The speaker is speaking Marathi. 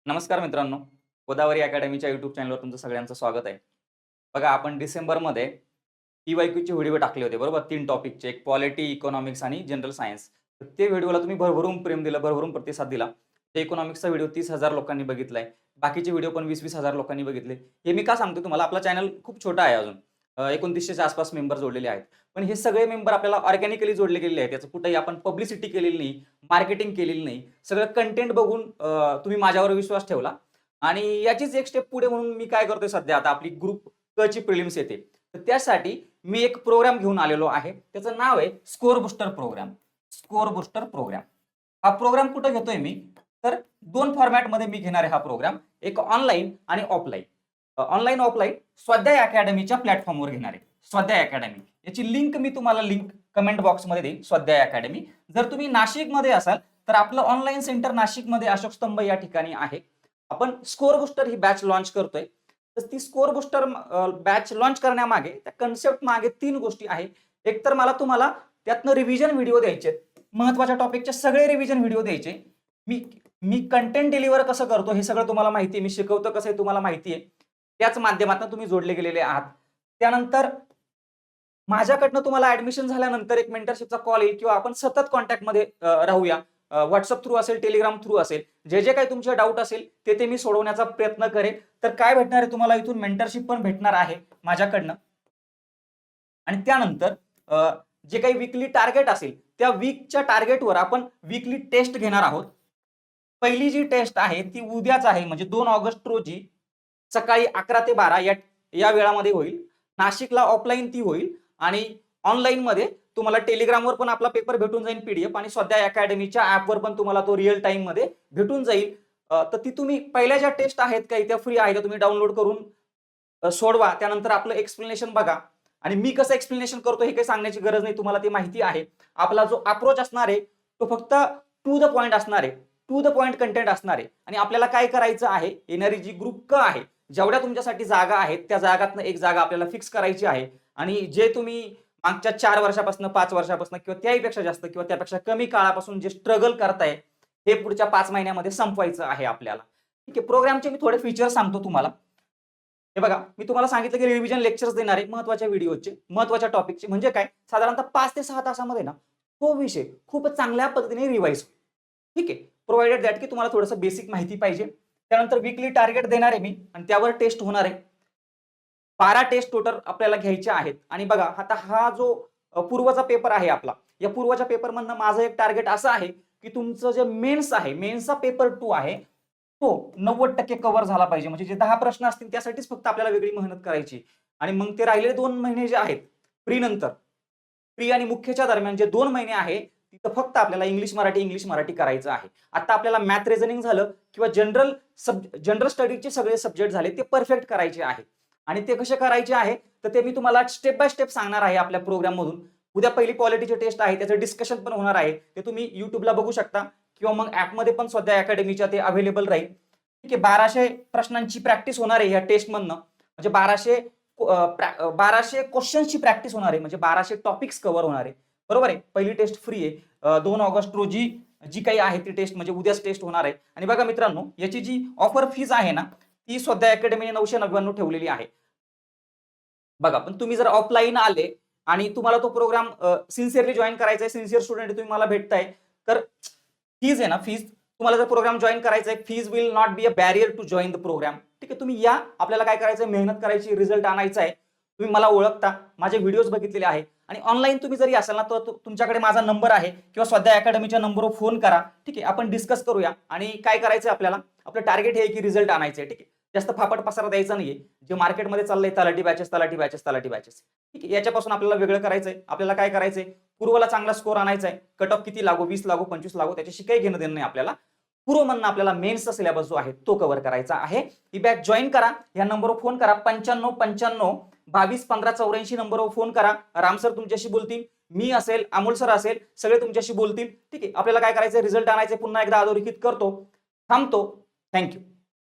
नमस्कार मित्रांनो. गोदावरी अकॅडमीच्या यूट्यूब चॅनलवर तुमचं सगळ्यांचं स्वागत आहे. बघा आपण डिसेंबरमध्ये पी-वाय-क्यूचे व्हिडिओ टाकले होते बरोबर 3 टॉपिकचे. एक पॉलिटी, इकॉनॉमिक्स आणि जनरल सायन्स. तर ते व्हिडिओला तुम्ही भरभरून प्रेम दिलं, भरभरून प्रतिसाद दिला. ते इकॉनॉमिक्सचा व्हिडिओ 30,000 लोकांनी बघितलाय. बाकीचे व्हिडिओ पण 20-20 हजार लोकांनी बघितले. हे मी का सांगतो तुम्हाला, आपला चॅनल खूप छोटा आहे अजून. 2900च्या आसपास मेंबर जोडलेले आहेत. पण हे सगळे मेंबर आपल्याला ऑर्गॅनिकली जोडले गेलेले आहेत. याचं कुठेही आपण पब्लिसिटी केलेली नाही, मार्केटिंग केलेली नाही. सगळं कंटेंट बघून तुम्ही माझ्यावर विश्वास ठेवला आणि याचीच एक स्टेप पुढे म्हणून मी काय करतोय सध्या, आता आपली ग्रुप क ची प्रिलिम्स येते. तर त्यासाठी मी एक प्रोग्राम घेऊन आलेलो आहे. त्याचं नाव आहे score booster program. Score booster program. हा प्रोग्राम कुठे घेतोय मी? तर 2 फॉर्मॅटमध्ये मी घेणार आहे हा प्रोग्राम. एक ऑनलाईन आणि ऑफलाईन. ऑनलाईन ऑफलाईन स्वाध्याय अकॅडमीच्या प्लॅटफॉर्मवर घेणार आहे. स्वाध्याय अकॅडमी. याची लिंक मी तुम्हाला कमेंट बॉक्समध्ये देईन. स्वाध्याय अकॅडमी. जर तुम्ही नाशिकमध्ये असाल तर आपलं ऑनलाईन सेंटर नाशिकमध्ये अशोक स्तंभ या ठिकाणी आहे. आपण स्कोर बूस्टर ही बॅच लॉन्च करतोय. तर ती स्कोर बूस्टर बॅच लॉन्च करण्यामागे, त्या कन्सेप्ट मागे 3 गोष्टी आहेत. एक तर मला तुम्हाला त्यातनं रिव्हिजन व्हिडिओ द्यायचे, महत्त्वाच्या टॉपिकचे सगळे रिव्हिजन व्हिडिओ द्यायचे. मी मी कंटेंट डिलिव्हर कसं करतो हे सगळं तुम्हाला माहिती आहे. मी शिकवतो कसं हे तुम्हाला माहिती आहे. त्याच माध्यमातून तुम्ही जोडले गेलेले आहात. त्यानंतर माझ्याकडनं तुम्हाला ॲडमिशन झाल्यानंतर एक मेंटरशिपचा कॉल येईल किंवा आपण सतत कॉन्टॅक्टमध्ये राहूया. WhatsApp थ्रू असेल, टेलिग्राम थ्रू असेल. जे काही तुमचे डाऊट असेल ते मी सोडवण्याचा प्रयत्न करेन. तर काय भेटणार आहे तुम्हाला इथून? मेंटरशिप पण भेटणार आहे माझ्याकडनं. आणि त्यानंतर जे काही वीकली टार्गेट असेल त्या वीकच्या टार्गेटवर आपण वीकली टेस्ट घेणार आहोत. पहिली जी टेस्ट आहे ती उद्याच आहे, म्हणजे 2 ऑगस्ट रोजी सकाळी 11 ते 12 या वेळामध्ये होईल. नाशिकला ऑफलाईन ती होईल आणि ऑनलाईनमध्ये तुम्हाला टेलिग्रामवर पण आपला पेपर भेटून जाईल पीडीएफ, आणि स्वाध्याय अकॅडमीच्या ॲपवर पण तुम्हाला तो रिअल टाईममध्ये भेटून जाईल. तर ती तुम्ही पहिल्या ज्या टेस्ट आहेत काही त्या फ्री आहेत, त्या तुम्ही डाउनलोड करून सोडवा. त्यानंतर आपलं एक्सप्लेनेशन बघा. आणि मी कसं एक्सप्लेनेशन करतो हे काही सांगण्याची गरज नाही, तुम्हाला ते माहिती आहे. आपला जो अप्रोच असणार आहे तो फक्त टू द पॉइंट असणार आहे. टू द पॉइंट कंटेंट असणार आहे. आणि आपल्याला काय करायचं आहे, येणारी जी ग्रुप क आहे, जेवढ्या तुमच्यासाठी जागा आहेत त्या जागातनं एक जागा आपल्याला फिक्स करायची आहे. आणि जे तुम्ही मागच्या 4 वर्षापासून, 5 वर्षापासून किंवा त्याहीपेक्षा जास्त किंवा त्यापेक्षा कमी काळापासून जे स्ट्रगल करताय, हे पुढच्या 5 महिन्यामध्ये संपवायचं आहे आपल्याला. ठीक आहे. प्रोग्रामचे मी थोडे फीचर सांगतो तुम्हाला. हे बघा, मी तुम्हाला सांगितलं की रिव्हिजन लेक्चर्स देणार आहे महत्त्वाच्या व्हिडिओचे, महत्त्वाच्या टॉपिकचे. म्हणजे काय, साधारणतः 5 ते 6 तासामध्ये ना तो विषय खूप चांगल्या पद्धतीने रिवाइज होईल. ठीक आहे. प्रोव्हाइडेड दॅट की तुम्हाला थोडंसं बेसिक माहिती पाहिजे. त्यानंतर वीकली टार्गेट देणार आहे मी आणि त्यावर टेस्ट होणार आहे. 12 टेस्ट टोटल आपल्याला घ्यायच्या आहेत. आणि बघा, आता हा जो पूर्वचा पेपर आहे आपला, या पूर्वच्या पेपरमधनं माझं एक टार्गेट असं आहे की तुमचं जे मेन्स आहे, मेन्सचा पेपर 2 आहे, तो 90% कव्हर झाला पाहिजे. म्हणजे जे 10 प्रश्न असतील त्यासाठीच फक्त आपल्याला वेगळी मेहनत करायची. आणि मग ते राहिलेले 2 महिने जे आहेत प्री नंतर, प्री आणि मुख्यच्या दरम्यान जे 2 महिने आहे, तिथं फक्त आपल्याला इंग्लिश मराठी करायचं आहे. आता आपल्याला मॅथ रिझनिंग झालं किंवा जनरल स्टडीचे सगळे सब्जेक्ट झाले, ते परफेक्ट करायचे आहेत. आणि ते कसे करायचे आहे तर ते मी तुम्हाला स्टेप बाय स्टेप सांगणार आहे आपल्या प्रोग्राम मधून. उद्या पहिली पॉलिटीची टेस्ट आहे, त्याचं डिस्कशन पण होणार आहे. ते तुम्ही YouTubeला बघू शकता किंवा मग ॲपमध्ये पण स्वाध्याय अकॅडमीच्या ते अवेलेबल राहील. ठीक आहे. 1200 प्रश्नांची प्रॅक्टिस होणार आहे या टेस्टमधनं. म्हणजे 1200 क्वेश्चन्सची प्रॅक्टिस होणार आहे. म्हणजे 1200 टॉपिक्स कव्हर होणार आहे. बरोबर आहे. पहिली टेस्ट फ्री आहे. 2 ऑगस्ट रोजी जी काही आहे ती टेस्ट, म्हणजे उद्याच टेस्ट होणार आहे. आणि बघा मित्रांनो, याची जी ऑफर फीज आहे ना, ती स्वाध्याय अकॅडमीने 999 ठेवलेली आहे. बघा, पण तुम्ही जर ऑफलाईन आले आणि तुम्हाला तो प्रोग्राम सिन्सिअरली जॉइन करायचा आहे, सिन्सिअर स्टुडंट तुम्ही मला भेटताय, तर फीज आहे ना, फीज तुम्हाला जर प्रोग्राम जॉइन करायचा आहे, fees will not be a barrier to join the program. ठीक आहे. तुम्ही या, आपल्याला काय करायचं आहे, मेहनत करायची, रिझल्ट आणायचा आहे. तुम्ही मला ओळखता, माझे व्हिडिओज बघितलेले आहे. आणि ऑनलाईन तुम्ही जरी असाल ना, तर तुमच्याकडे माझा नंबर आहे किंवा स्वाध्याय अकॅडमीच्या नंबरवर फोन करा. ठीक आहे. आपण डिस्कस करूया. आणि काय करायचं आपल्याला, आपलं टार्गेट हे की रिझल्ट आणायचं आहे. ठीक आहे. जास्त फापट पसारा द्यायचा नाहीये. जे मार्केटमध्ये चाललंय तलाठी बॅचेस, तलाठी बॅचेस, तलाठी बॅचेस. ठीक आहे. याच्यापासून आपल्याला वेगळं करायचंय. आपल्याला काय करायचंय, पूर्वला चांगला स्कोर आणायचा आहे. कट ऑफ किती लागो, 20 लागो, 25 लागो, त्याच्याशी काही घेणं देणं नाही आपल्याला. पूर्वमधनं आपल्याला मेन्सचा सिलेबस जो आहे तो कव्हर करायचा आहे. ही बॅच जॉईन करा. या नंबरवर फोन करा. 95 22 15 84 नंबरवर फोन करा. राम सर तुमच्याशी बोलतील, मी असेल, अमोल सर असेल, सगळे तुमच्याशी बोलतील. ठीक आहे. आपल्याला काय करायचं, रिझल्ट आणायचे. पुन्हा एकदा अधोरेखित करतो, थांबतो. थँक्यू.